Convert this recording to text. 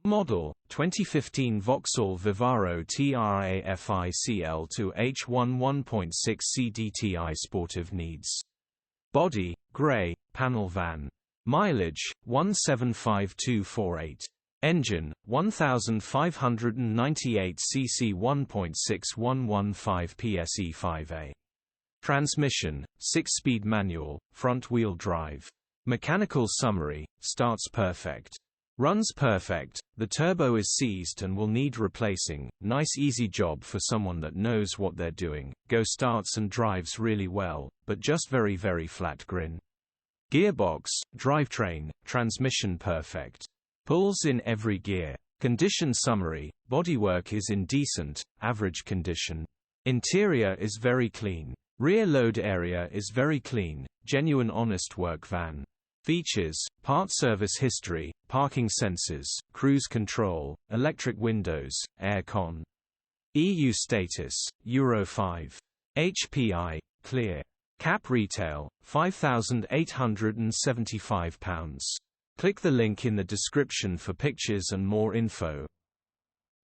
Model, 2015 VAUXHALL VIVARO TRAFIC L2H1 1.6CDTI Sportive needs. Body, grey, panel van. Mileage, 175248. Engine, 1598 cc 1.6115 PSE5A. Transmission, 6-speed manual, front-wheel drive. Mechanical summary, starts perfect. Runs perfect, the turbo is seized and will need replacing, nice easy job for someone that knows what they're doing, go starts and drives really well, but just very flat grin. Gearbox, drivetrain, transmission perfect. Pulls in every gear. Condition summary, bodywork is in decent, average condition. Interior is very clean. Rear load area is very clean, genuine honest work van. Features, part service history, parking sensors, cruise control, electric windows, air con. EU status, Euro 5. HPI, clear. Cap retail, £5,875. Click the link in the description for pictures and more info.